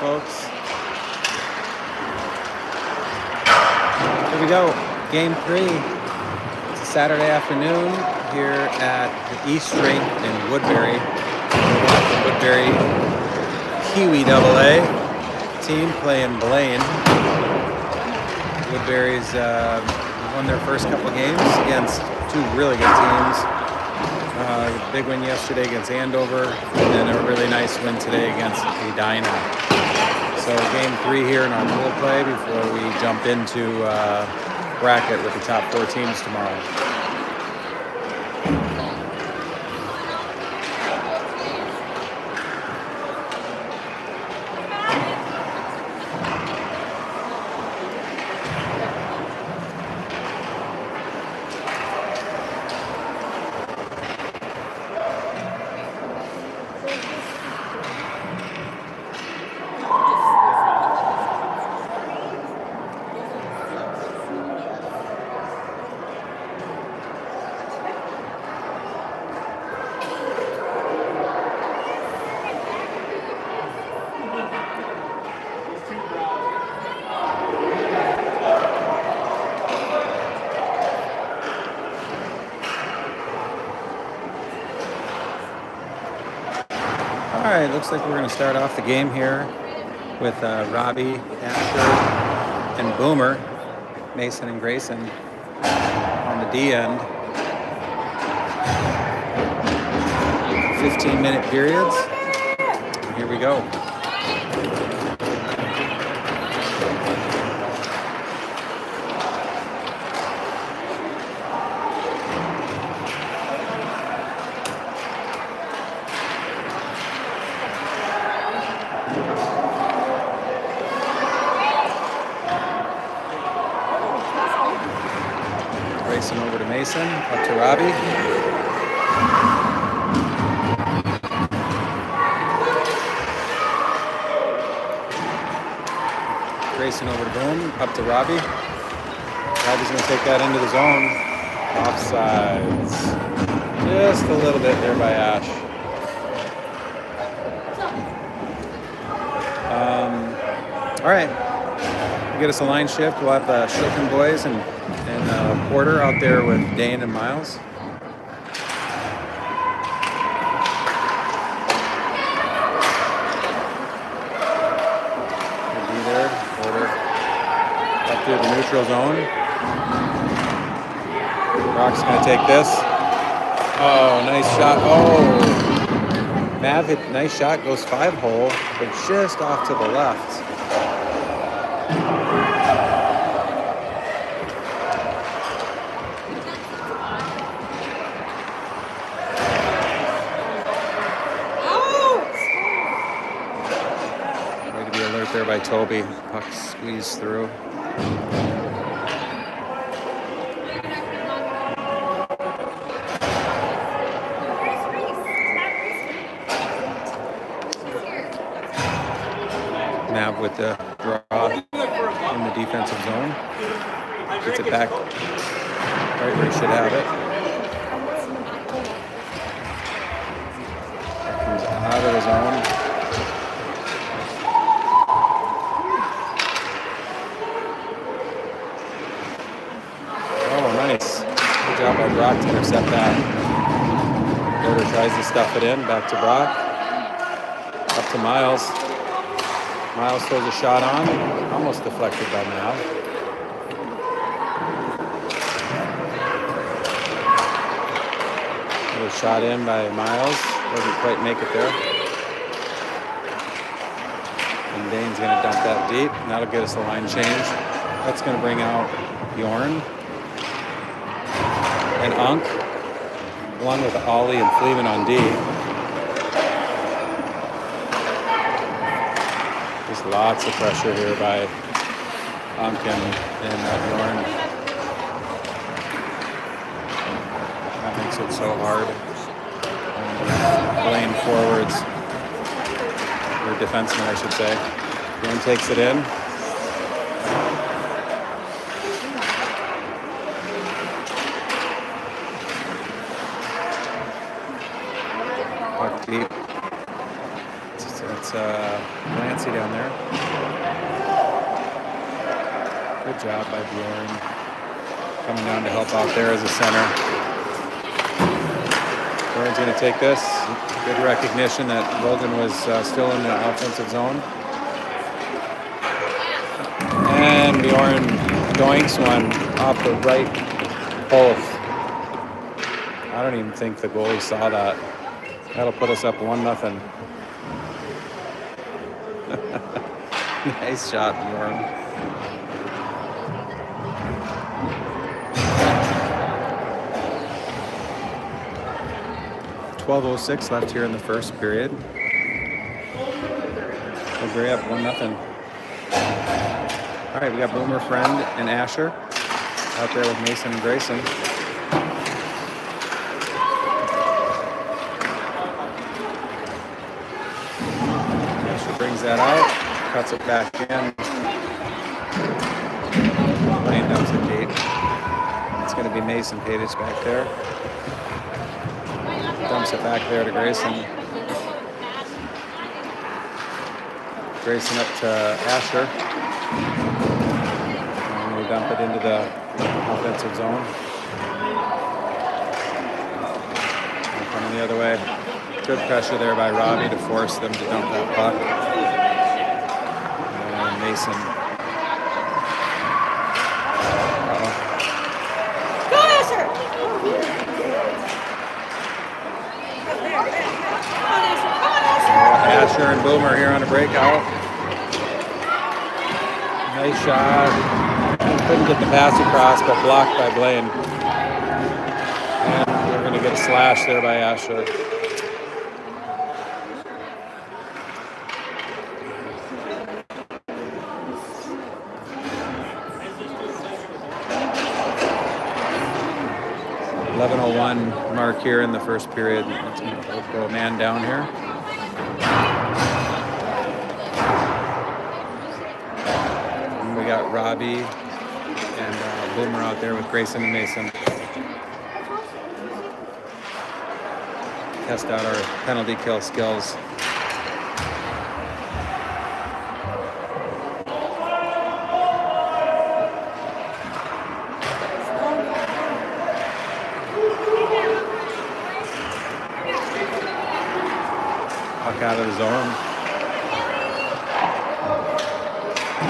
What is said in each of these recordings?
folks. Here we go. Game 3. It's a Saturday afternoon here at the East Rink in Woodbury. The Woodbury Peewee AA team playing Blaine. Woodbury's won their first couple games against two really good teams. Big win yesterday against Andover, and then a really nice win today against Edina. So game 3 here in our pool play before we jump into bracket with the top 4 teams tomorrow. All right, looks like we're going to start off the game here with Robbie, Asher, and Boomer, Mason and Grayson on the D end. 15-minute periods. Here we go. Grayson over to Mason, up to Robbie. Grayson over to Boom, up to Robbie. Robbie's going to take that into the zone. Offsides. Just a little bit there by Ash. All right. Get us a line shift. We'll have the Shilton boys and Porter out there with Dane and Miles. He'll be there. Porter up through the neutral zone. Brock's going to take this. Oh, nice shot. Oh, Mav hit, nice shot, goes 5-hole, but just off to the left. There by Toby. Puck squeezed through. Nav with the draw in the defensive zone. Gets it back right where he should have it. Comes out of the zone. Good job by Brock to intercept that. Porter tries to stuff it in. Back to Brock. Up to Miles. Miles throws a shot on. Almost deflected by Mal. Another shot in by Miles. Doesn't quite make it there. And Dane's going to dump that deep. And that'll get us a line change. That's going to bring out Bjorn and Unk, along with Ollie and Fleeman on D. There's lots of pressure here by Unk and Bjorn. That makes it so hard. Blaine forwards, or defenseman, I should say. Bjorn takes it in. Puck deep. It's Clancy down there. Good job by Bjorn. Coming down to help out there as a center. Bjorn's going to take this. Good recognition that Logan was still in the offensive zone. And Bjorn doinks one off the right post. I don't even think the goalie saw that. That'll put us up 1-0. Nice shot, Bjorn. .12:06 left here in the first period. We're up 1-0. All right, we got Boomer, Friend, and Asher out there with Mason and Grayson. Asher brings that out, cuts it back in. Blaine dumps the gate. It's going to be Mason Padic back there. Dumps it back there to Grayson. Grayson up to Asher. And we dump it into the offensive zone. And coming the other way. Good pressure there by Robbie to force them to dump that puck. And Mason. Go, Asher! Asher and Boomer here on a breakout. Nice shot. Couldn't get the pass across, but blocked by Blaine. And we're going to get a slash there by Asher. .11:01 mark here in the first period. Let's go a man down here. And we got Robbie and Boomer out there with Grayson and Mason. Test out our penalty kill skills. Out of the zone.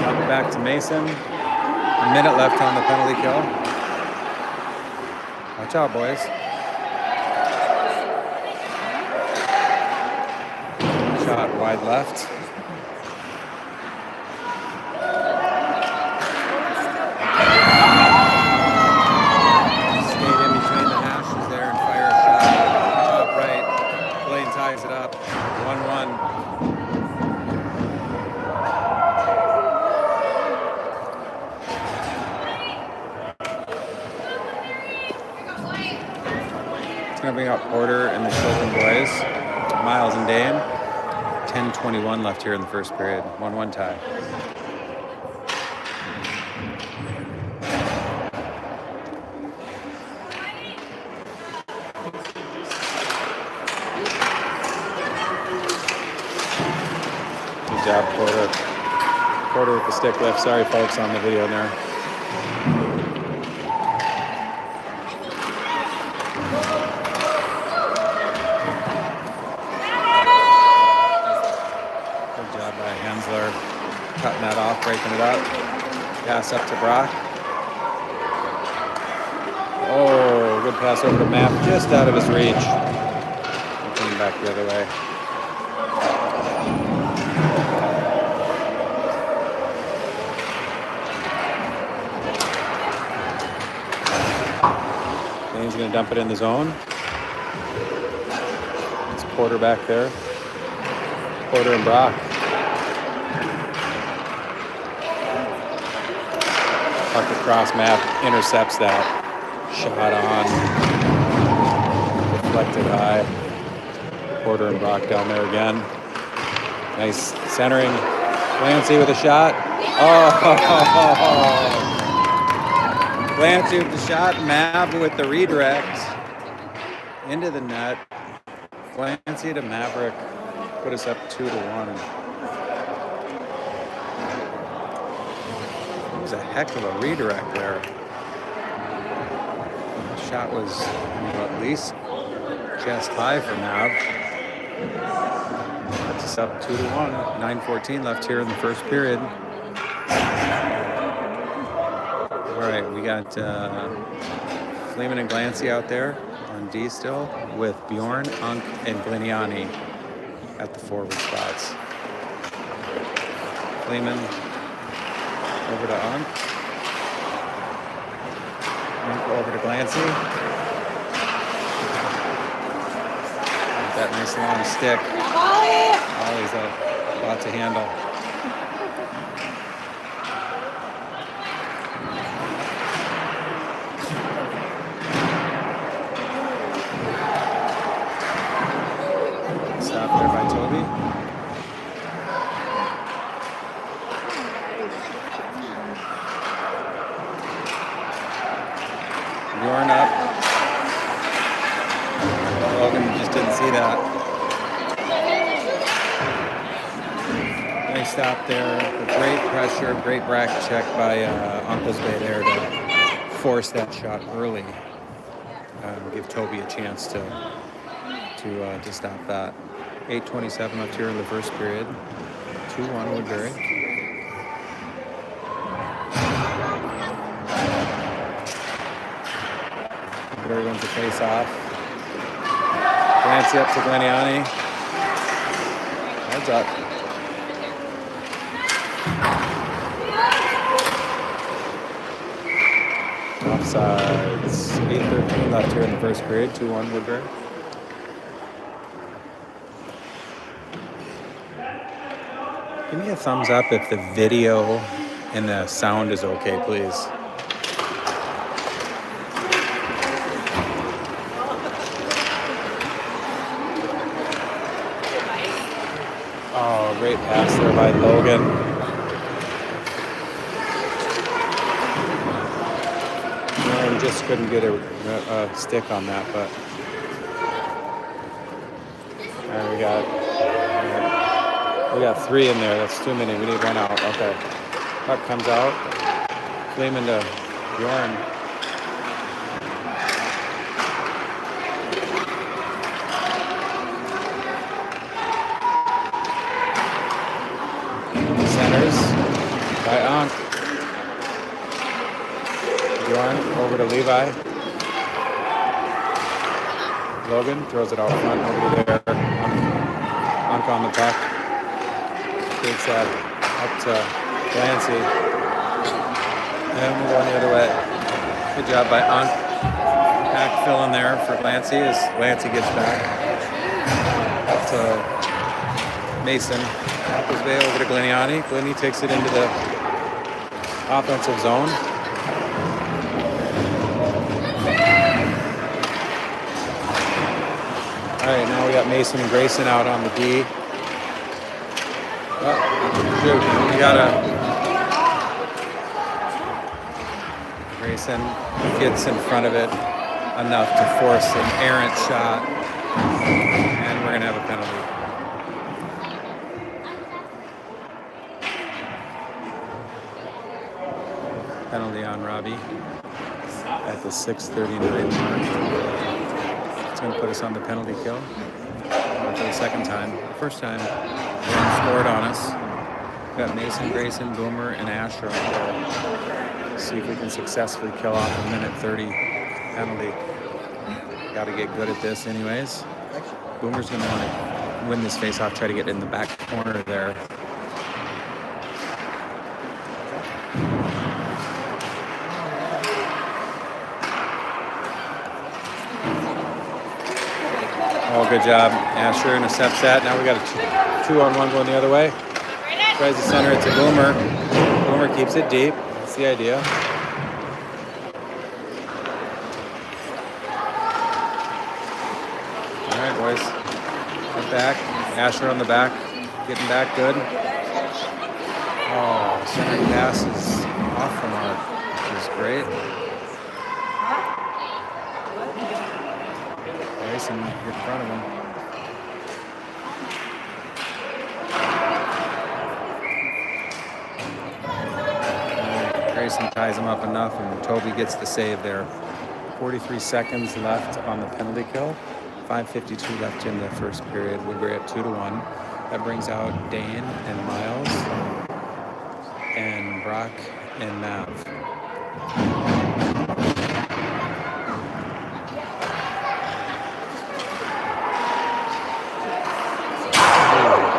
Drop it back to Mason. A minute left on the penalty kill. Watch out, boys. Shot wide left. Skate in between the hashes there and fire a shot. Top right. Blaine ties it up. 1-1. It's going to bring out Porter and the Chilton boys. Miles and Dane. 10:21 left here in the first period. 1-1 tie. Good job, Porter. Porter with the stick lift. Sorry, folks, on the video there. Good job by Hensler. Cutting that off, breaking it up. Pass up to Brock. Oh, good pass over to Mapp. Just out of his reach. Coming back the other way. He's going to dump it in the zone. It's Porter back there. Porter and Brock. Puck across, Matt intercepts that. Shot on. Deflected high. Porter and Brock down there again. Nice centering. Clancy with a shot. Oh! Clancy with the shot, Mav with the redirect into the net. Clancy to Maverick. put us up 2-1. It was a heck of a redirect there. The shot was at least chest high for Nav. Puts us up 2-1. 9:14 left here in the first period. All right, we got Fleeman and Glancy out there on D still with Bjorn, Unk, and Gliniani at the forward spots. Fleeman over to Unk. Unk over to Glancy. That nice long stick. Always a lot to handle. Stop there by Toby. Bjorn up. Logan just didn't see that. Nice stop there. Great pressure, great bracket check by Uncle's Bay there to force that shot early. Give Toby a chance to stop that. 8:27 left here in the first period. 2-1 Woodbury. Woodbury wins the face off. Glancy up to Gliniani. Heads up. Offsides. 8:13 left here in the first period. 2-1 Woodbury. Give me a thumbs up if the video and the sound is okay, please. Oh, great pass there by Logan. And just couldn't get a stick on that, but there we got. We got 3 in there. That's too many. We need 1 out. Okay. Puck comes out. Fleeman to Bjorn. Centers by Unk. Bjorn over to Levi. Logan throws it out front over to there. Unk on the puck. Takes that up to Glancy. And we're going the other way. Good job by Unk. Backfill in there for Glancy as Glancy gets back. Up to Mason. Apples Bay over to Gliniani. Glini takes it into the offensive zone. All right, now we got Mason and Grayson out on the D. Oh, shoot, we got Grayson gets in front of it enough to force an errant shot, and we're gonna have a penalty. Penalty on Robbie at the 6:39 mark. It's gonna put us on the penalty kill for the second time. The first time they scored on us. We've got Mason, Grayson, Boomer, and Asher on there. See if we can successfully kill off a minute 30 penalty. Got to get good at this anyways. Boomer's going to want to win this face-off, try to get in the back corner there. Oh, good job. Asher intercepts that. Now we got a 2-on-1 going the other way. Tries to center it to Boomer. Boomer keeps it deep. That's the idea. All right, boys. Get back. Asher on the back. Getting back good. Oh, centering pass is off the mark, which is great. Grayson in front of him. Grayson ties him up enough, and Toby gets the save there. 43 seconds left on the penalty kill. 5:52 left in the first period. Woodbury at 2-1. That brings out Dane and Miles and Brock and Mav.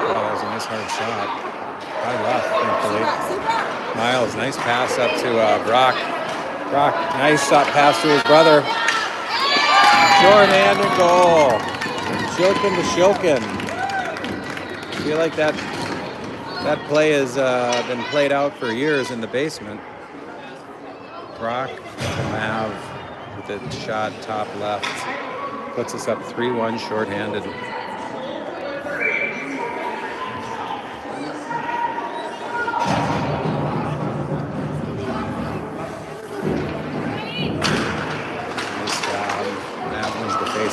That was a nice hard shot. High left, thankfully. Miles, nice pass up to Brock. Brock, nice pass to his brother. Short-handed goal. Shilkin to Shilkin. I feel like that play has been played out for years in the basement. Brock to Mav with a shot top left. Puts us up 3-1 short-handed.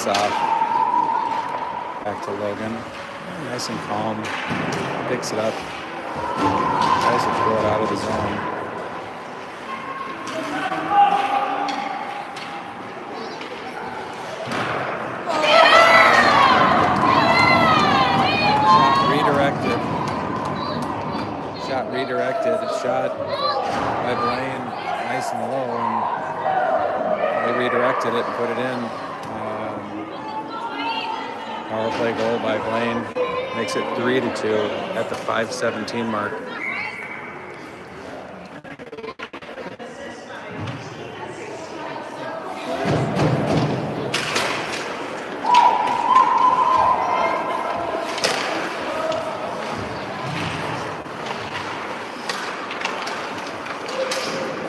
Off. Back to Logan. Nice and calm. Picks it up. Tries to throw it out of the zone. Shot redirected. Shot by Blaine. Nice and low. And they redirected it and put it in. Power play goal by Blaine makes it 3-2 at the 5:17 mark.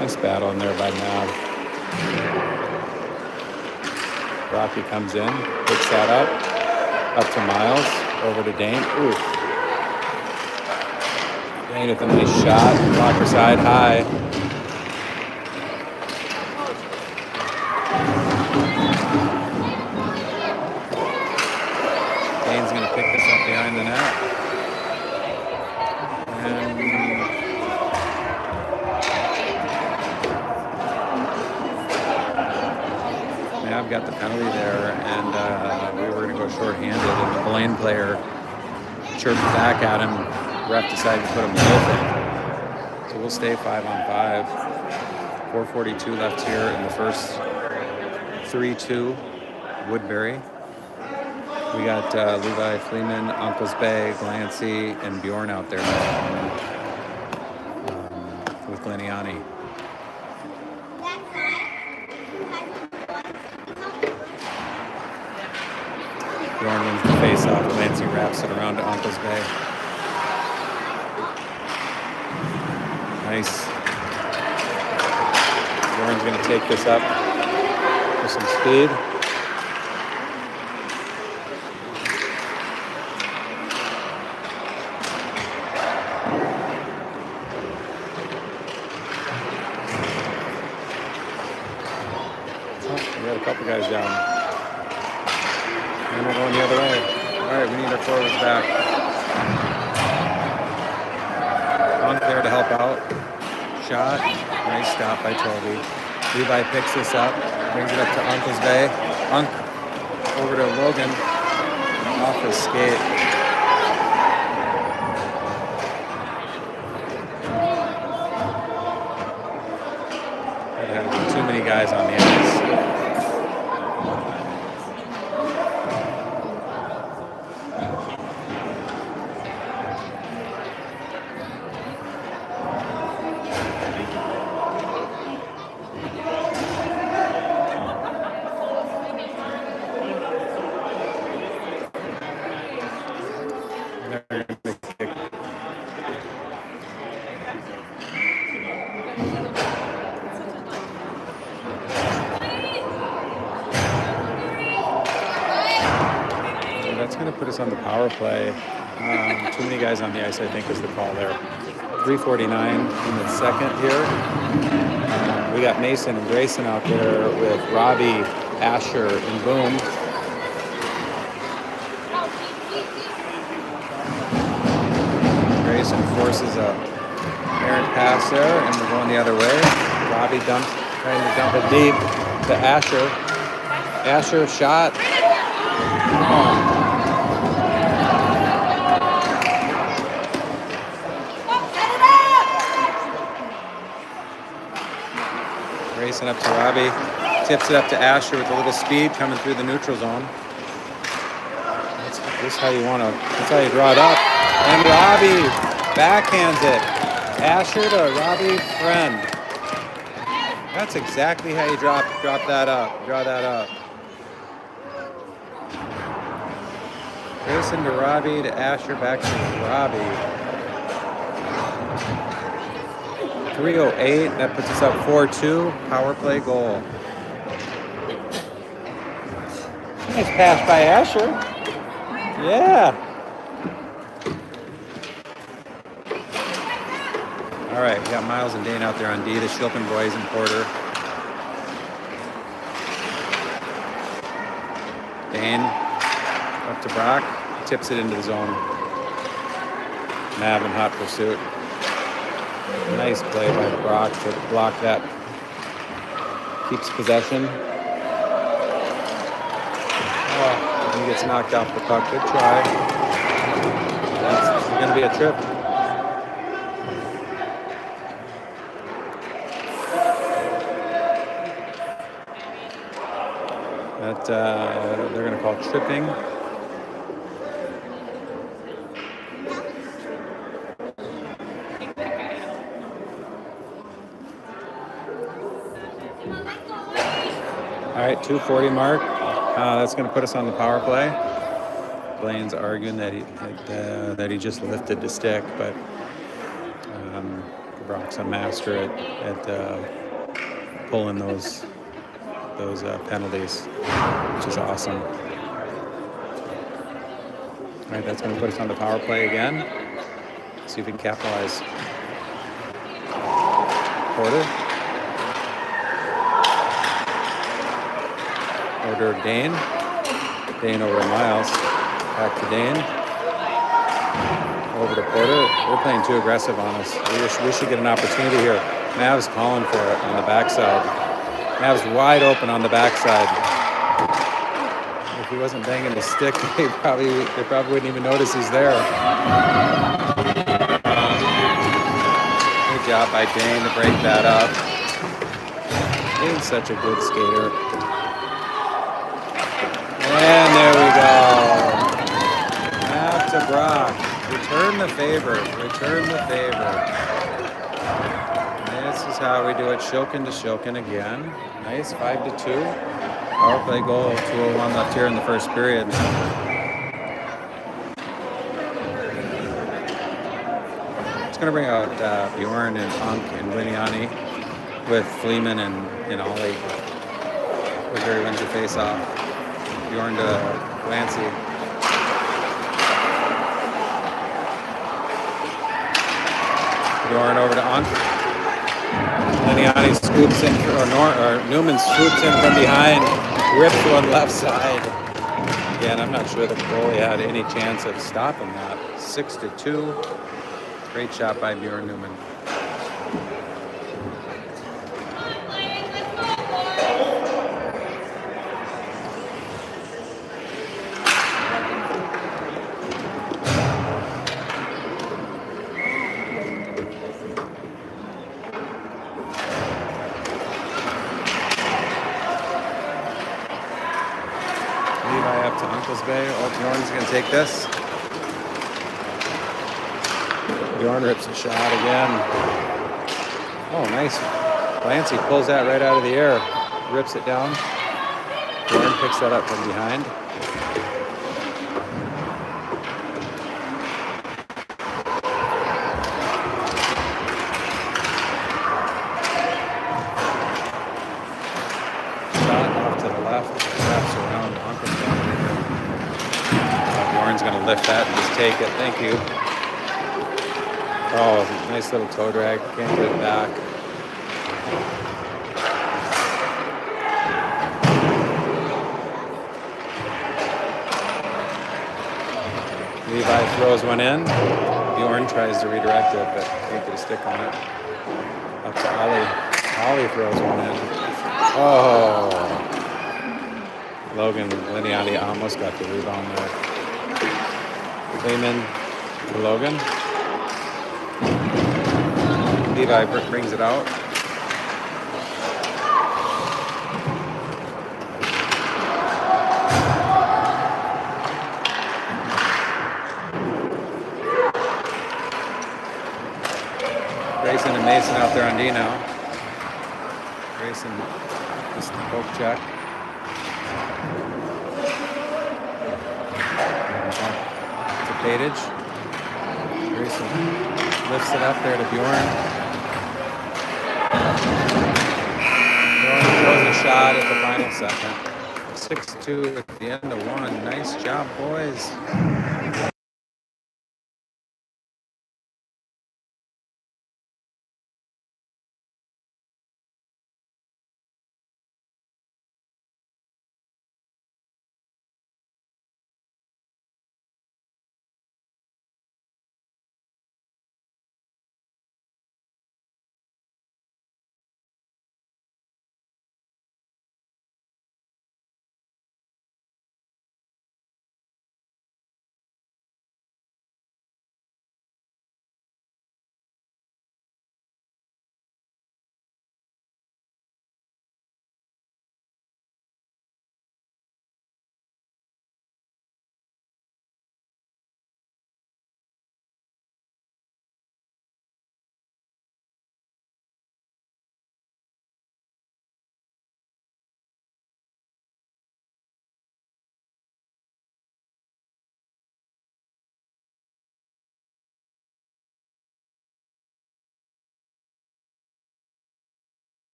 Nice battle in there by Mav. Rocky comes in, picks that up. Up to Miles, over to Dane. Ooh. Dane with a nice shot. Blocker side high. Dane's going to pick this up behind the net. And I've got the penalty there, and we were going to go short-handed, and the Blaine player chirped back at him. Ref decided to put him goaltend. So we'll stay 5-on-5. 4:42 left here in the first. 3-2 Woodbury. We got Levi Fleeman, Uncles Bay, Glancy, and Bjorn out there with Gleniani. Bjorn wins the face-off. Glancy wraps it around to Uncles Bay. Nice. Bjorn's going to take this up with some speed. We got a couple guys down. And we're going the other way. All right, we need our forwards back. Unk there to help out. Shot. Nice stop by Toby. Levi picks this up. Brings it up to Uncle's Bay. Unk over to Logan. Off his skate. That had too many guys on the ice. That's going to put us on the power play. Too many guys on the ice, I think, is the call there. 3:49 in the second here. We got Mason and Grayson out there with Robbie, Asher, and Boom. Grayson forces a Errant pass there, and we're going the other way. Robbie dumps, trying to dump it deep to Asher. Asher shot. Oh. Racing up to Robbie. Tips it up to Asher with a little speed coming through the neutral zone. This is how you want to, that's how you draw it up. And Robbie backhands it. Asher to Robbie Friend. That's exactly how you drop that up, draw that up. Grayson to Robbie to Asher, back to Robbie. 3:08, that puts us up 4-2, power play goal. Nice pass by Asher. Yeah. All right, we got Miles and Dane out there on D, the Shilton boys and Porter. Dane up to Brock, tips it into the zone. Mav in hot pursuit. Nice play by Brock to block that. Keeps possession. Oh, he gets knocked off the puck. Good try. That's going to be a trip. That they're going to call tripping. All right, 2:40 mark. That's going to put us on the power play. Blaine's arguing that he just lifted the stick, but Brock's a master at pulling those penalties, which is awesome. All right, that's going to put us on the power play again. See if we can capitalize. Porter. Order Dane. Dane over to Miles. Back to Dane. Over to Porter. They're playing too aggressive on us. We should get an opportunity here. Mav's calling for it on the backside. Mav's wide open on the backside. If he wasn't banging the stick, they probably wouldn't even notice he's there. Good job by Dane to break that up. Dane's such a good skater. And there we go. Mav to Brock. Return the favor. Return the favor. This is how we do it. Shilkin to Shilkin again. Nice 5-2. Power play goal. 2:01 left here in the first period. It's going to bring out Bjorn and Unk and Liniani with Fleeman and Ollie. Woodbury wins the face-off. Bjorn to Clancy. Bjorn over to Unk. Liniani scoops in, or Newman scoops in from behind, rips one left side. Again, I'm not sure the goalie had any chance of stopping that. 6-2. Great shot by Bjorn Newman. Bjorn's going to take this. Bjorn rips a shot again. Oh, nice. Clancy pulls that right out of the air. Rips it down. Bjorn picks that up from behind. Shot off to the left. Wraps around. Uncle Bjorn's going to lift that and just take it. Thank you. Oh, nice little toe drag. Can't get it back. Levi throws one in. Bjorn tries to redirect it, but can't get a stick on it. Up to Ollie. Ollie throws one in. Oh! Logan Lineati almost got the rebound there. Clayman to Logan. Levi brings it out. Grayson and Mason out there on D now. Grayson just the poke check. To Patage. Grayson lifts it up there to Bjorn. Bjorn throws a shot at the final second. 6-2 at the end of one. Nice job, boys.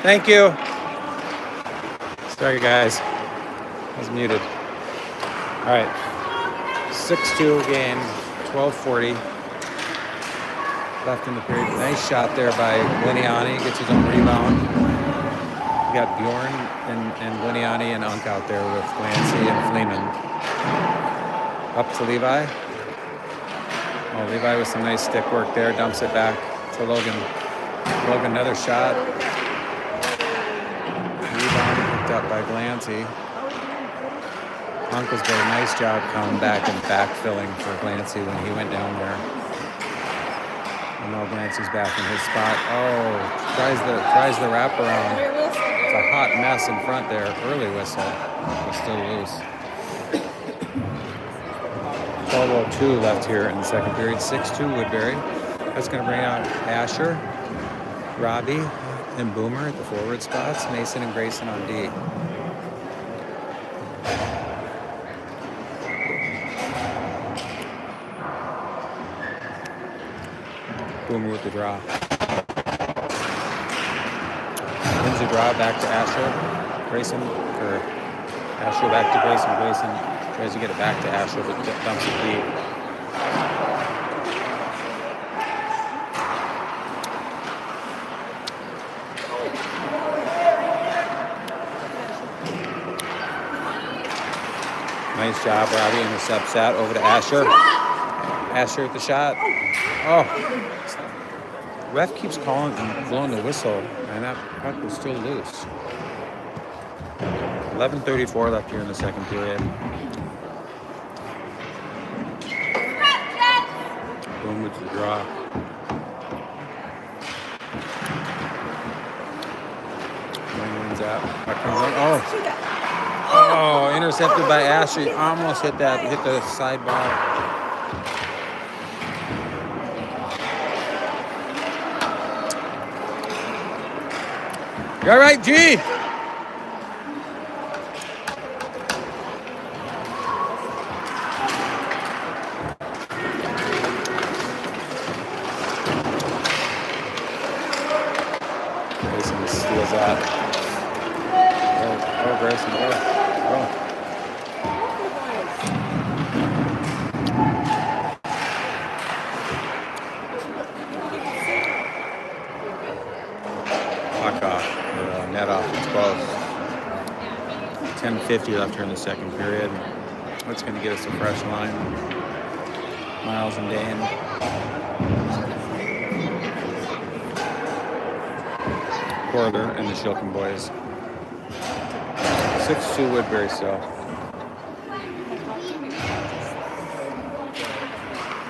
Thank you. Sorry, guys. I was muted. All right. 6-2 game. 12:40 left in the period. Nice shot there by Blaine. Gets his own rebound. We got Bjorn and Blaine and Unk out there with Clancy and Fleeman. Up to Levi. Oh, Levi with some nice stick work there. Dumps it back to Logan. Logan, another shot. Rebound picked up by Glancy. Uncle's did a nice job coming back and backfilling for Glancy when he went down there. And now Glancy's back in his spot. Oh, tries the wraparound. It's a hot mess in front there. Early whistle. It's still loose. 12:02 left here in the second period. 6-2 Woodbury. That's going to bring out Asher, Robbie, and Boomer at the forward spots. Mason and Grayson on D. Boomer with the draw. Wins the draw back to Asher. Grayson, or Asher back to Grayson. Grayson tries to get it back to Asher, but dumps it deep. Nice job, Robbie, intercepts that over to Asher. Asher with the shot. Oh, ref keeps calling and blowing the whistle, and that puck was still loose. 11:34 left here in the second period. Boom with the draw. Wins out. Oh, intercepted by Asher. Almost hit the sidebar. You all right, G? Grayson steals that. Oh, Grayson, go. Block off. Net off exposed. 10:50 left here in the second period. That's going to get us a fresh line. Miles and Dane. Porter and the Shilton boys. 6-2 Woodbury still.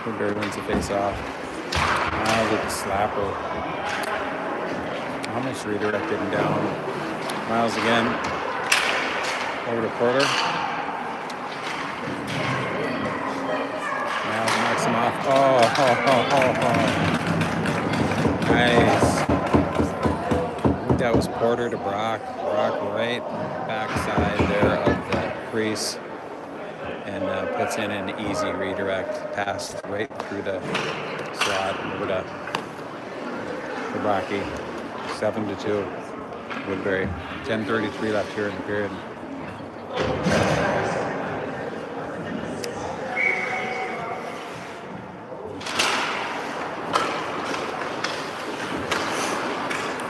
Woodbury wins the face-off. Miles with the slapper. Almost redirected him down. Miles again. Over to Porter. Miles knocks him off. Nice. I think that was Porter to Brock. Brock right backside there of the crease. And puts in an easy redirect pass right through the slot over to Brocky. 7-2 Woodbury. 10:33 left here in the period.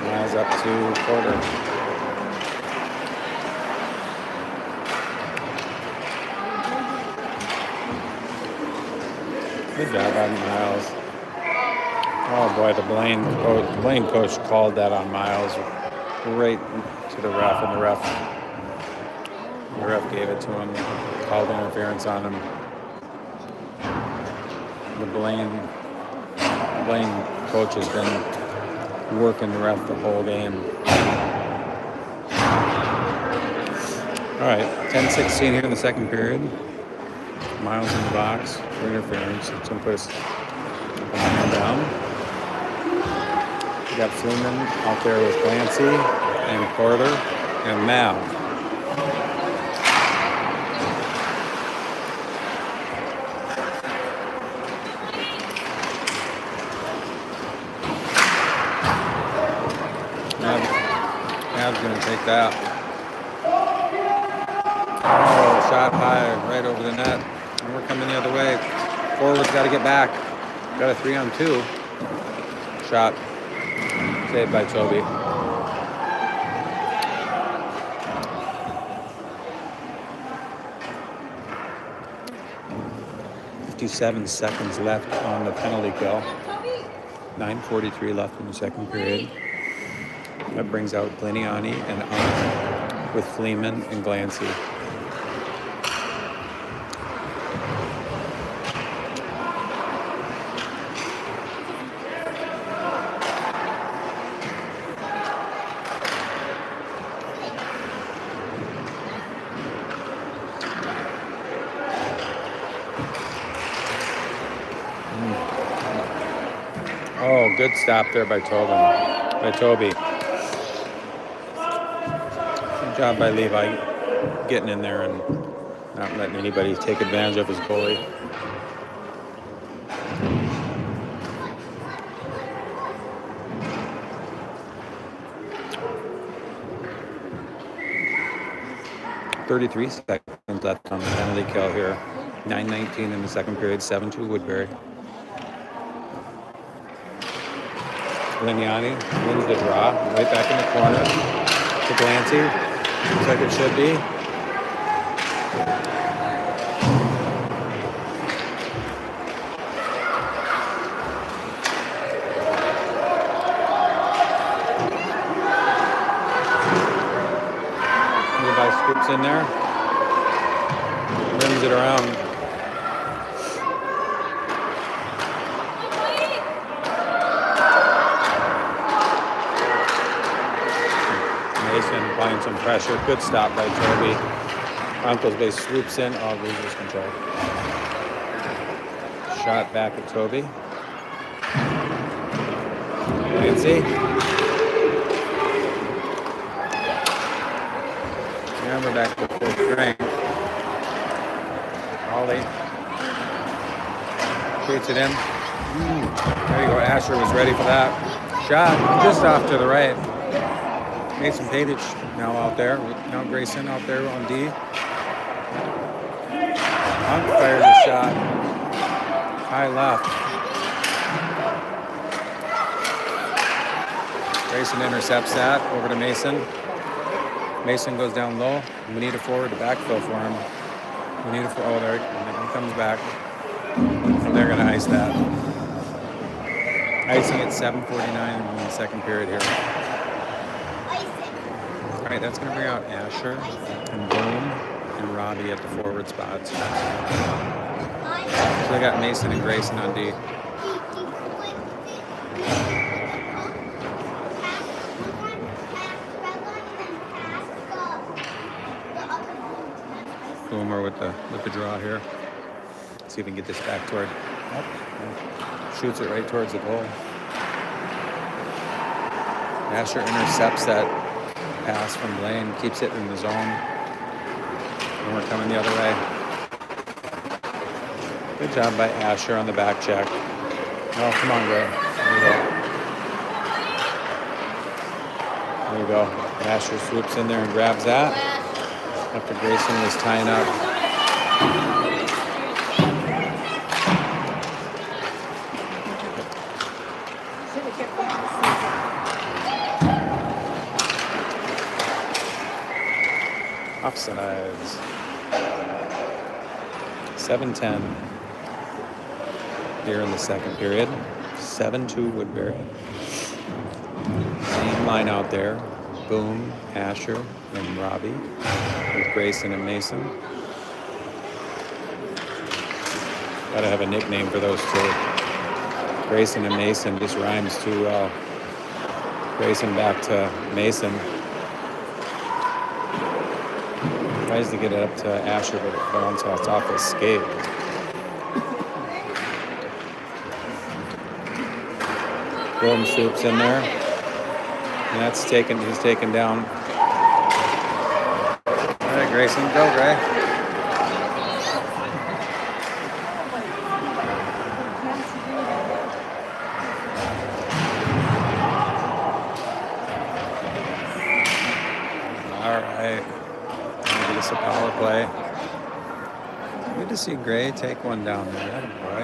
Miles up to Porter. Good job on Miles. Oh boy, the Blaine coach called that on Miles right to the ref, and the ref gave it to him, called interference on him. The Blaine coach has been working the ref the whole game. All right, 10-16 here in the second period. Miles in the box for interference. It's going to put us down. We got Fluman out there with Clancy and Porter and Mal. Mavs going to take that. Oh, shot high, right over the net. And we're coming the other way. Forward's got to get back. Got a 3-on-2. Shot. Saved by Toby. 57 seconds left on the penalty kill. 9:43 left in the second period. That brings out Blaine and with Fleeman and Glancy. Oh, good stop there by Toby. Good job by Levi getting in there and not letting anybody take advantage of his goalie. .33 seconds left on the penalty kill here. 9:19 in the second period, 7-2 Woodbury. Lignani wins the draw, right back in the corner to Glancy. Looks like it should be. Levi scoops in there, rims it around. Applying some pressure. Good stop by Toby. Broncos base swoops in. Oh, loses control. Shot back at Toby. Glancy. Now we're back to full strength. Ollie. Shoots it in. There you go. Asher was ready for that. Shot just off to the right. Mason Padic now out there. Now Grayson out there on D. Hunt fires a shot. High left. Grayson intercepts that over to Mason. Mason goes down low. We need a forward to backfill for him. We need a forward. Oh, there he comes back. And they're going to ice that. Icing at 7:49 in the second period here. All right, that's going to bring out Asher and Boone and Robbie at the forward spots. So they got Mason and Grayson on D. Boomer with the draw here. See if we can get this back toward. Shoots it right towards the goal. Asher intercepts that pass from Blaine, keeps it in the zone. And we're coming the other way. Good job by Asher on the back check. Oh, come on, Gray. There you go. Asher swoops in there and grabs that after Grayson was tying up. Offsides. 7:10 here in the second period. 7-2 Woodbury. Same line out there. Boone, Asher, and Robbie with Grayson and Mason. Gotta have a nickname for those two. Grayson and Mason just rhymes too well. Grayson back to Mason. Tries to get it up to Asher, but it bounces off his skate. Golden swoops in there. And that's taken, he's taken down. All right, Grayson, go, Gray. play. Maybe it's a power play. Good to see Gray take one down there. That boy.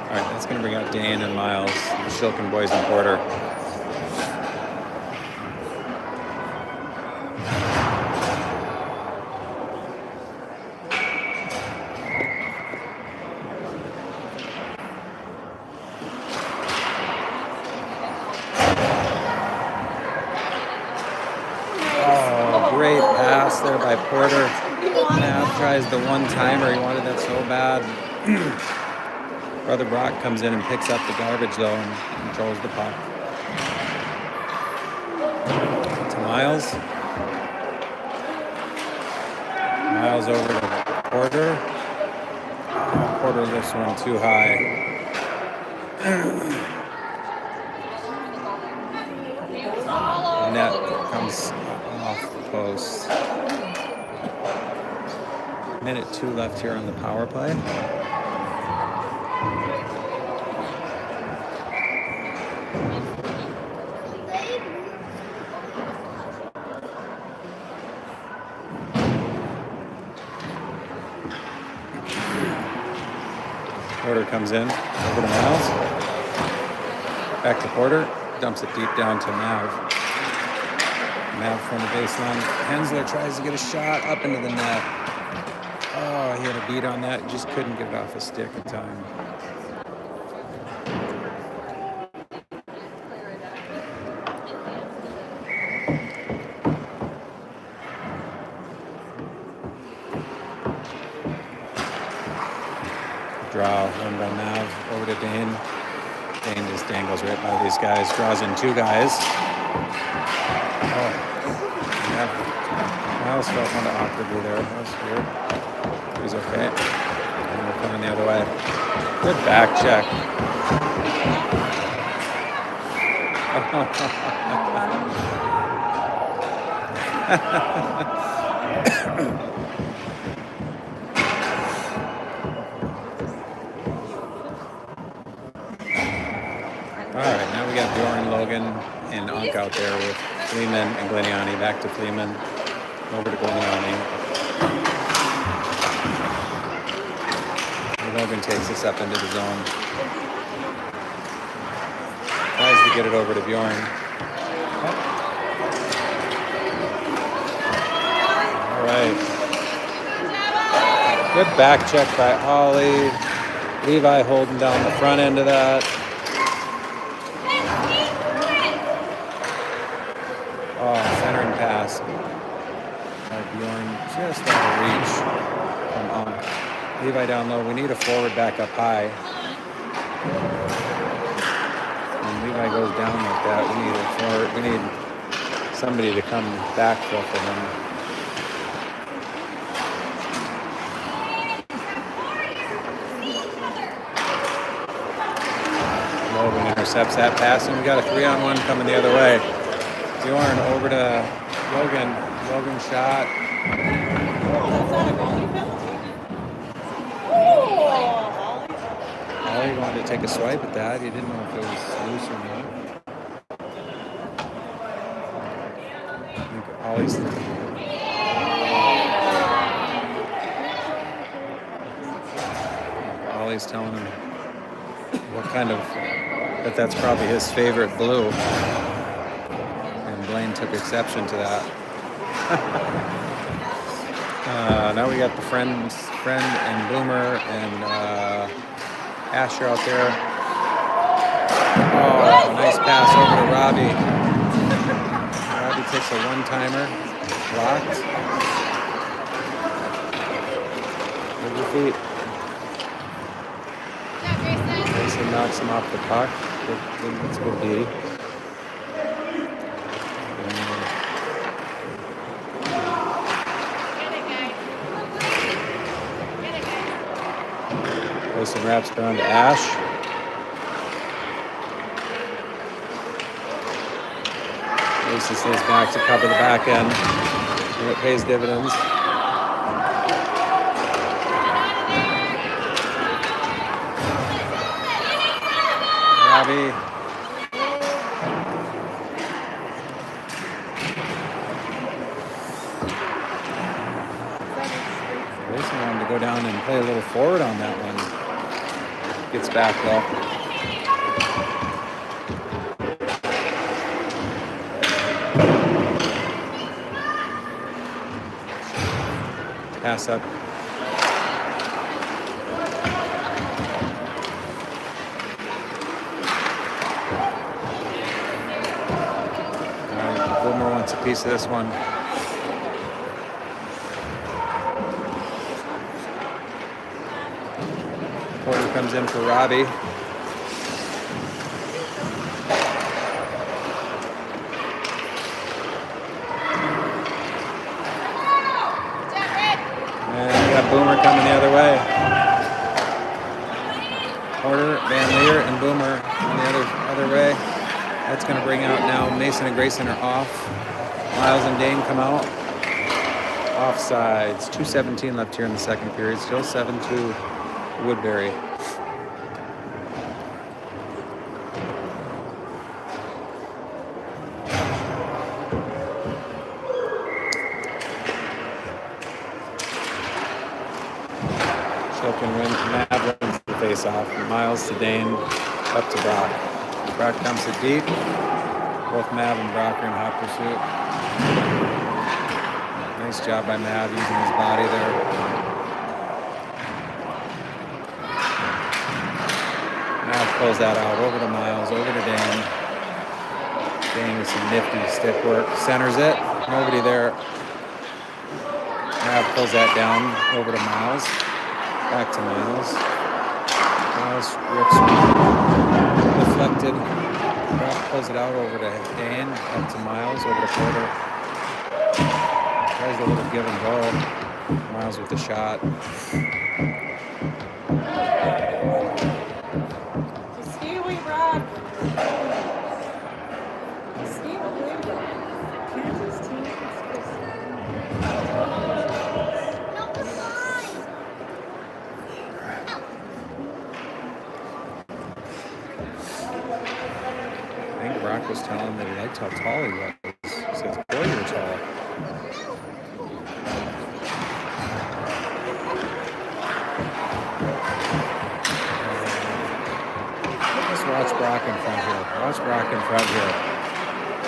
All right, that's going to bring out Dane and Miles, the Shilkin boys and Porter. Great pass there by Porter. Nav tries the one-timer. He wanted that so bad. Brother Brock comes in and picks up the garbage, though, and controls the puck. To Miles. Miles over to Porter. Porter lifts one too high. Net comes off the post. Minute 2 left here on the power play. Porter comes in, over to Miles. Back to Porter, dumps it deep down to Mav. Mav from the baseline. Hensler tries to get a shot up into the net. Oh, he had a beat on that. He just couldn't get it off his stick in time. Draw, run by Mav, over to Dane. Dane just dangles right by these guys, draws in 2 guys. Oh, yeah. Miles felt kind of awkwardly there. That was weird. He's okay. And we're coming the other way. Good back check. All right, now we got Bjorn, Logan, and Unk out there with Fleeman and Gleniani. Back to Fleeman, over to Gleniani. And Logan takes this up into the zone. Tries to get it over to Bjorn. All right. Good back check by Ollie. Levi holding down the front end of that. Centering pass by Bjorn, just out of reach from Unk. Levi down low. We need a forward back up high. When Levi goes down like that, we need a forward. We need somebody to come backfill for him. Logan intercepts that pass, and we got a 3-on-1 coming the other way. Bjorn over to Logan. Logan shot. Ollie wanted to take a swipe at that. He didn't know if it was loose or not. I think Ollie's telling him what kind of, that's probably his favorite blue. Blaine took exception to that. Now we got the friend and Boomer and Asher out there. Oh, nice pass over to Robbie. Robbie takes a one-timer, blocked. Move your feet. Grayson knocks him off the puck. That's a good D. Grayson wraps around to Ash. Grayson stays back to cover the back end, and it pays dividends. Robbie. Grayson wanted to go down and play a little forward on that one. Gets back though. Pass up. Boomer wants a piece of this one. Porter comes in for Robbie. And we got Boomer coming the other way. Porter, Van Leer, and Boomer on the other way. That's going to bring out now Mason and Grayson are off. Miles and Dane come out. Offsides. 2:17 left here in the second period. Still 7-2 Woodbury. Chilton wins. Mav wins the face-off. Miles to Dane. Up to Brock. Brock dumps it deep. Both Mav and Brock are in hot pursuit. Nice job by Mav using his body there. Mav pulls that out over to Miles, over to Dane. Dane with some nifty stick work. Centers it. Nobody there. Mav pulls that down over to Miles. Back to Miles. Miles rips deflected. Brock pulls it out over to Dane, up to Miles, over to Porter. Tries a little give and go. Miles with the shot. Just stay away, Brock. Stay away. Kansas team is Brock was telling him that he liked how tall he was. He says, boy, you're tall. Let's watch Brock in front here. Watch Brock in front here.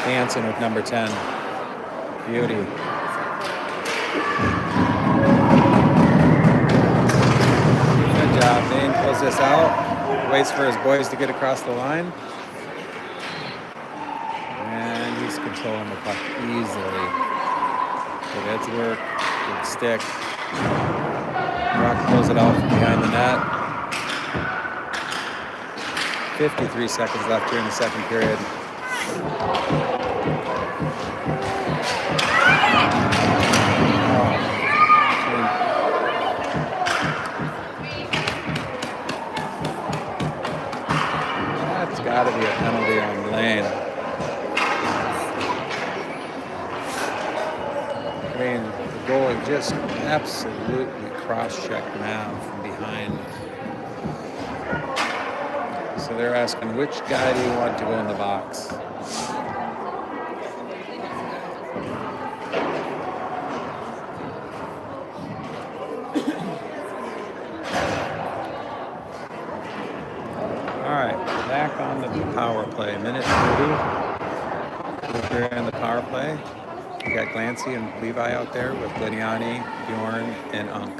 Dancing with number 10. Beauty. Good job. Dane pulls this out. Waits for his boys to get across the line. Controlling the puck easily. Good edge work, good stick. Brock pulls it out from behind the net. 53 seconds left here in the second period. That's got to be a penalty on Blaine. I mean, the goalie just absolutely cross-checked Mav from behind. So they're asking, which guy do you want to go in the box? All right, back on the power play. Minute 30. We're in the power play. We got Glancy and Levi out there with Lidiani, Bjorn, and Unk.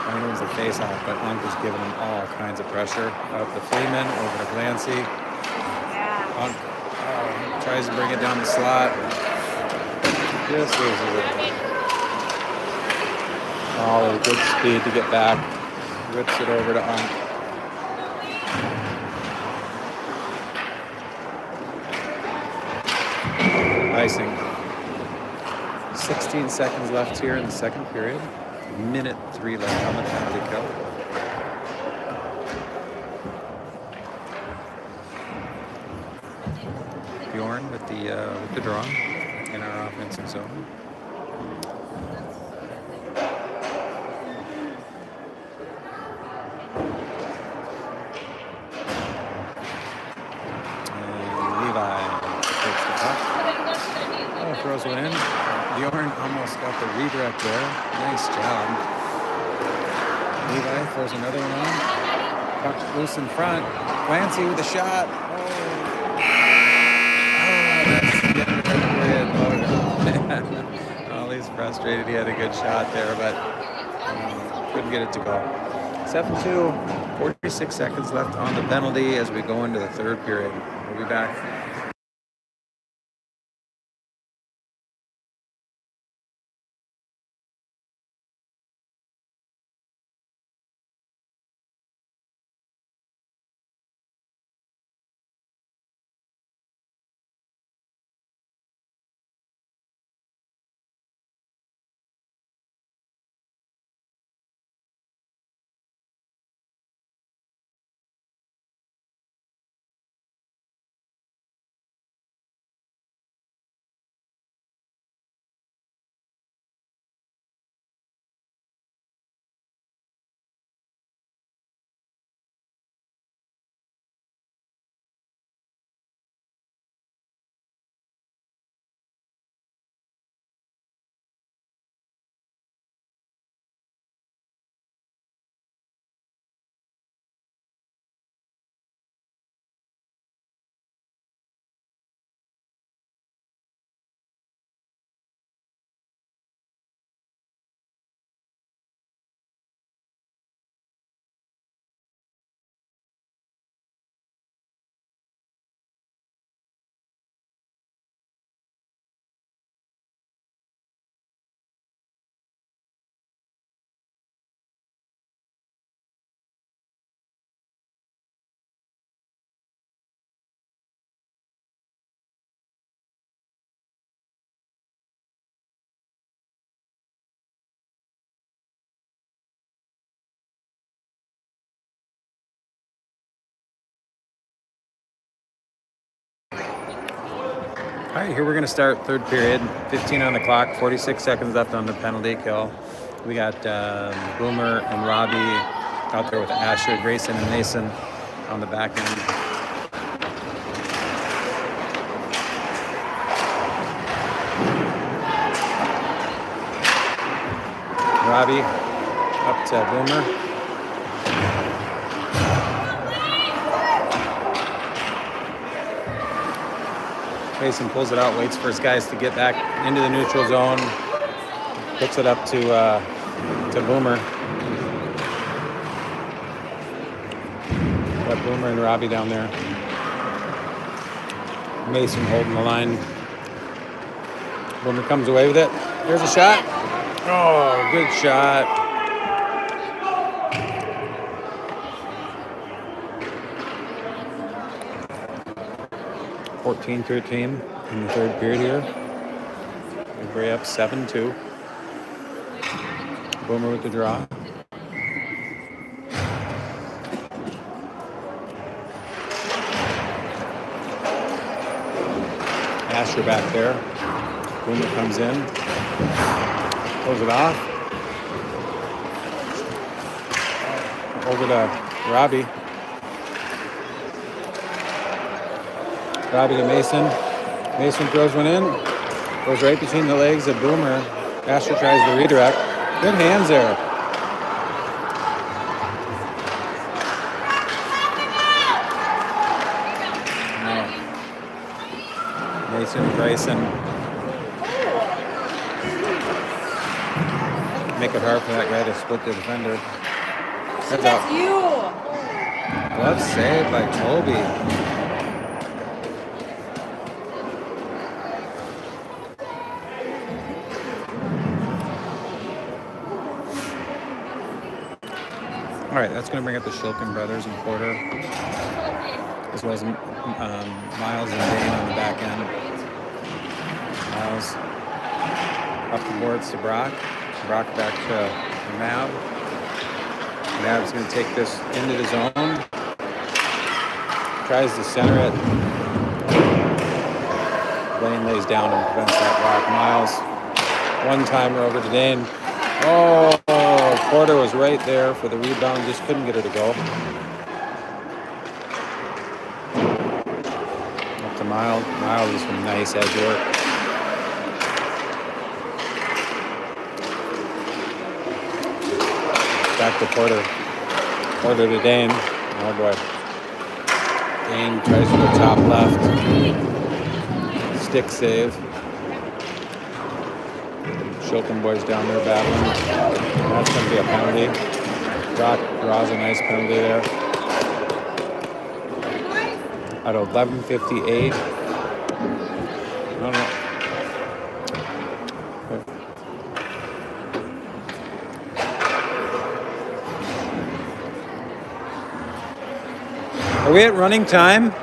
I mean, it was a face-off, but Unk was giving them all kinds of pressure. Out to Freeman, over to Glancy. Unk tries to bring it down the slot. Just loses it. Oh, good speed to get back. Rips it over to Unk. Icing. 16 seconds left here in the second period. Minute 3 left on the penalty kill. Bjorn with the draw in our offensive zone. throws one in. Bjorn almost got the redirect there. Nice job. Levi throws another one on. Puck loose in front. Clancy with a shot. That's the end of the period. Oh, he's frustrated. He had a good shot there, but couldn't get it to go. 7-2, 46 seconds left on the penalty as we go into the third period. We'll be back. All right, here we're going to start third period. 15 on the clock, 46 seconds left on the penalty kill. We got Boomer and Robbie out there with Asher, Grayson, and Mason on the back end. Robbie up to Boomer. Mason pulls it out, waits for his guys to get back into the neutral zone, puts it up to Boomer. Got Boomer and Robbie down there. Mason holding the line. Boomer comes away with it. There's a shot. Oh, good shot. 14-13 in the third period here. We're up 7-2. Boomer with the draw. Asher back there. Boomer comes in. Close it off. Over to Robbie. Robbie to Mason. Mason throws one in. Goes right between the legs of Boomer. Asher tries the redirect. Good hands there. Mason and Grayson make it hard for that guy to split the defender. That's you. Glove save by Toby. All right, that's going to bring up the Shilkin brothers and Porter, as well as Miles and Dane on the back end. Miles up the boards to Brock. Brock back to Mav. Mav's going to take this into the zone. Tries to center it. Blaine lays down and prevents that block. Miles, one-timer over to Dane. Oh, Porter was right there for the rebound, just couldn't get her to go. Up to Miles. Miles is some nice edge work. Back to Porter. Porter to Dane. Oh boy. Dane tries for the top left. Stick save. Shilton boys down there battling. That's going to be a penalty. Brock draws a nice penalty there. At 11:58. I don't know. Are we at running time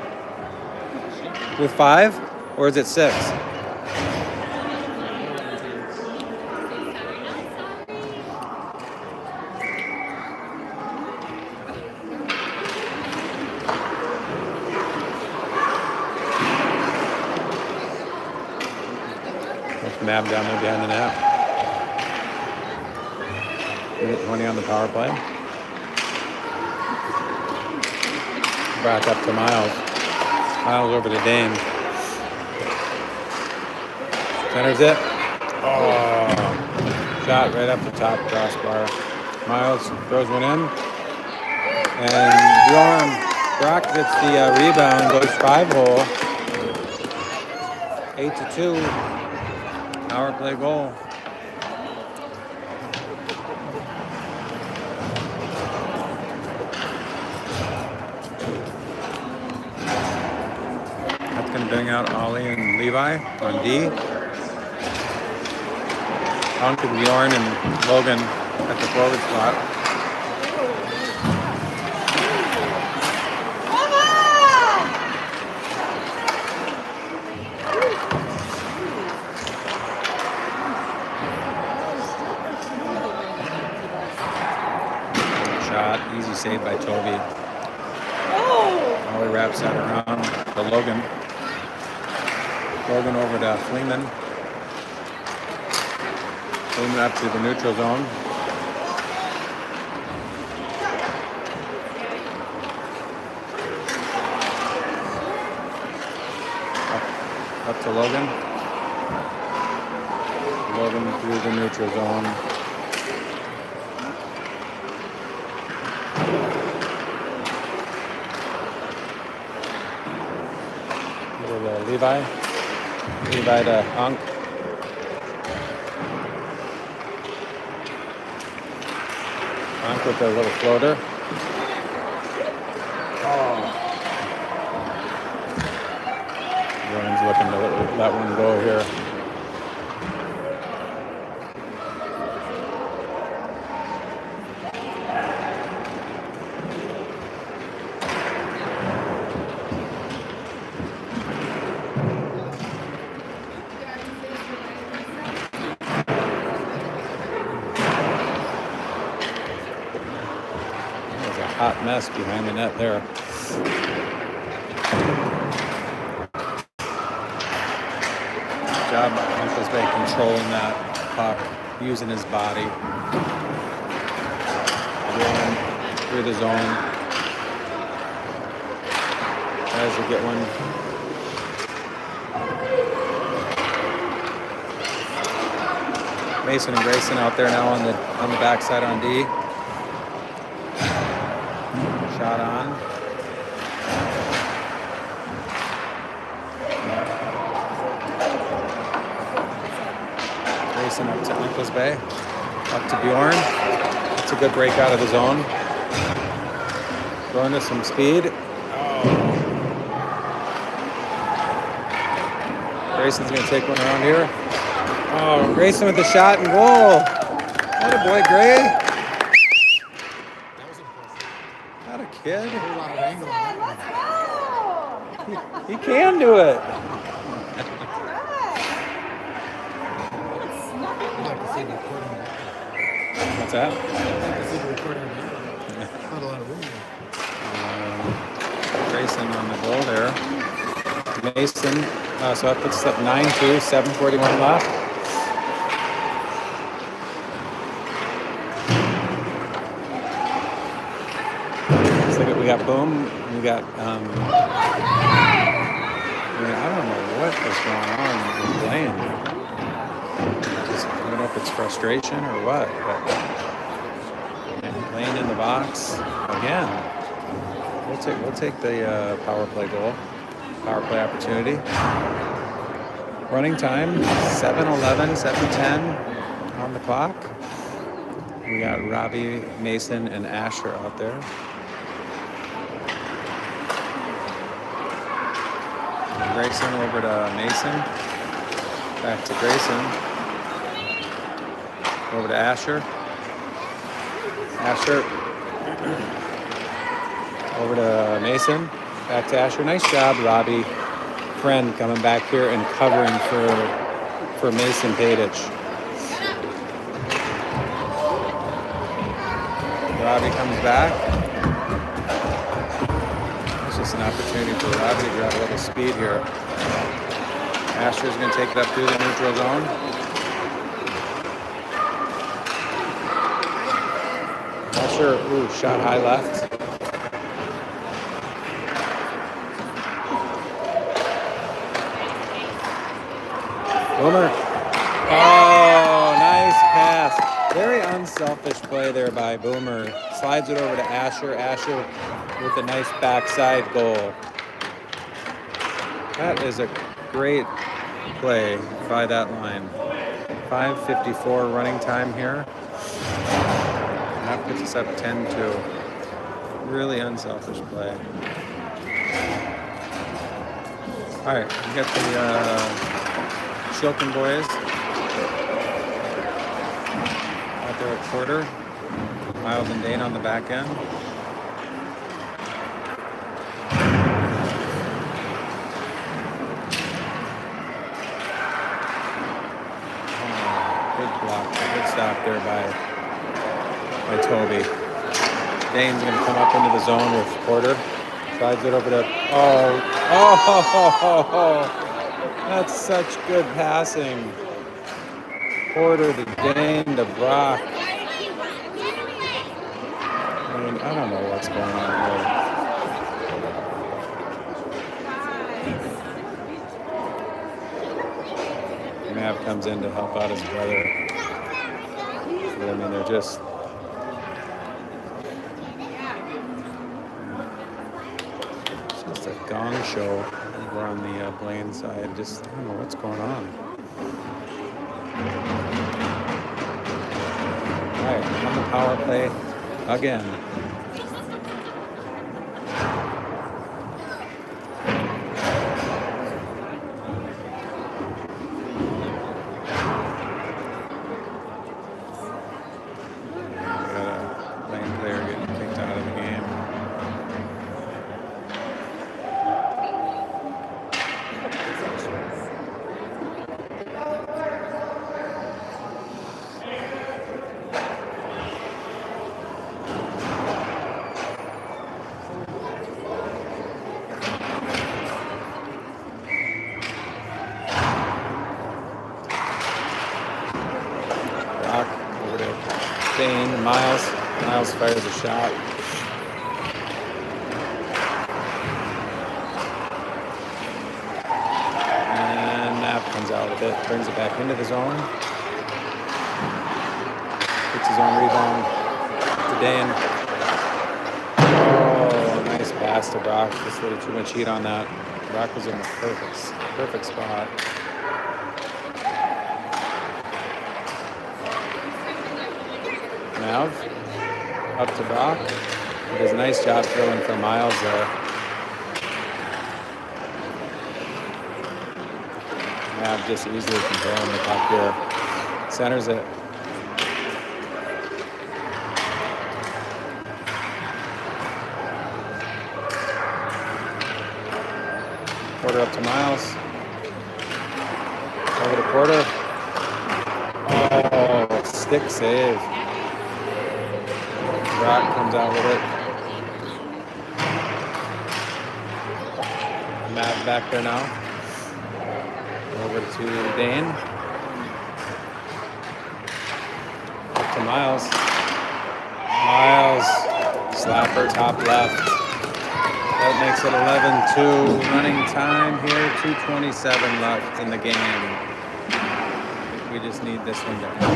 with 5, or is it 6? Mab down there behind the net. Minute 20 on the power play. Back up to Miles. Miles over to Dane. Centers it. Oh, shot right up the top crossbar. Miles throws one in. And Brock gets the rebound, goes 5-hole. 8-2. Power play goal. That's going to bring out Ollie and Levi on D. Duncan, Bjorn, and Logan at the forward spot. Easy save by Toby. Ollie wraps that around to Logan. Logan over to Fleeman. Fleeman up to the neutral zone. Up to Logan. Logan through the neutral zone. Levi to Hunk. Hunk with a little floater. Oh. Ryan's looking to let one go here. Hot mess behind the net there. Good job by Uncle's Bay controlling that puck, using his body. Going through the zone. Tries to get one. Mason and Grayson out there now on the backside on D. Shot on. Grayson up to Uncle's Bay. Up to Bjorn. It's a good break out of the zone. Going to some speed. Oh. Grayson's going to take one around here. Oh, Grayson with the shot and goal. What a boy, Gray. Kid. He can do it. What's that? Grayson on the goal there. Mason. So that puts us up 9-2, 7:41 left. We got Boom. We got, I don't know what is going on with Blaine. I don't know if it's frustration or what, but Blaine in the box again. We'll take the power play goal, power play opportunity. Running time 7:11, 7:10 on the clock. We got Robbie, Mason, and Asher out there. Grayson over to Mason. Back to Grayson. Over to Asher. Asher. Over to Mason. Back to Asher. Nice job, Robbie. Friend coming back here and covering for Mason Padich. Robbie comes back. It's just an opportunity for Robbie to grab a little speed here. Asher's going to take it up through the neutral zone. Asher, ooh, shot high left. Boomer. Oh, nice pass. Very unselfish play there by Boomer. Slides it over to Asher. Asher with a nice backside goal. That is a great play by that line. 5:54 running time here. And that puts us up 10-2. Really unselfish play. All right, we got the Shilton boys out there at quarter. Miles and Dane on the back end. Good block, good stop there by Toby. Dane's going to come up into the zone with Porter. Slides it over to, that's such good passing. Porter to Dane to Brock. I mean, I don't know what's going on here. Mav comes in to help out his brother. I mean, they're just... It's just a gong show over on the Blaine side. Just, I don't know what's going on. All right, on the power play again. Miles fires a shot. And Knapp comes out with it, brings it back into the zone. Gets his own rebound to Dane. Oh, nice pass to Brock. Just a little too much heat on that. Brock was in the perfect spot. Nav up to Brock. He does a nice job filling for Miles there. Nav just easily controlling the puck here. Centers it. Porter up to Miles. Over to Porter. Oh, stick save. Brock comes out with it. Matt back there now. Over to Dane. Up to Miles. Miles. Slapper top left. That makes it 11-2. Running time here. 2:27 left in the game. We just need this one to end.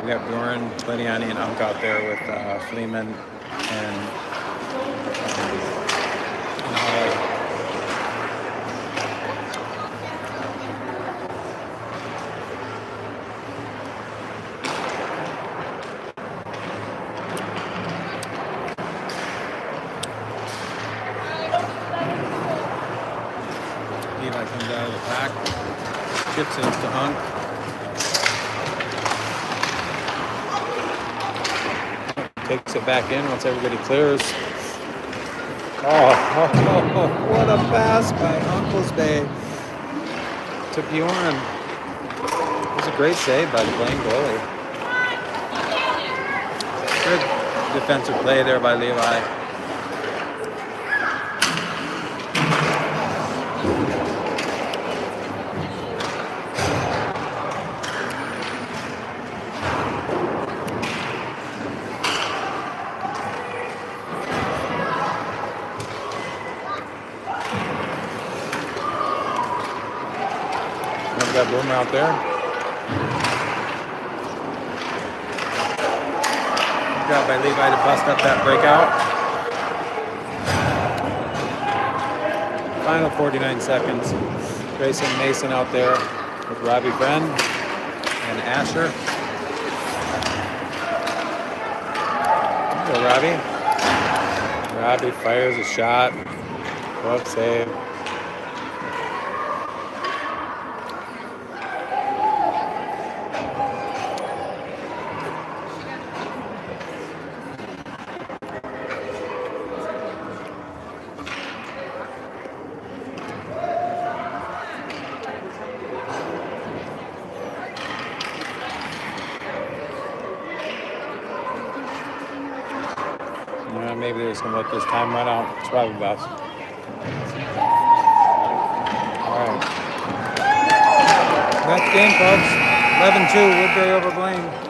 We got Bjorn, Pliniani, and Unk out there with Fleeman and Holly. Levi comes out of the pack, chips it up to Unk. Takes it back in once everybody clears. Oh, what a pass by Uncle's Bay to Bjorn. It was a great save by the Blaine goalie. Good defensive play there by Levi. Remember that boomer out there? Good job by Levi to bust up that breakout. Final 49 seconds. Grayson Mason out there with Robbie Bren and Asher. There you go, Robbie. Robbie fires a shot. Glove save. Maybe they're just going to let this time run out. It's probably best. All right. That's the game, folks. 11-2, Woodbury over Blaine.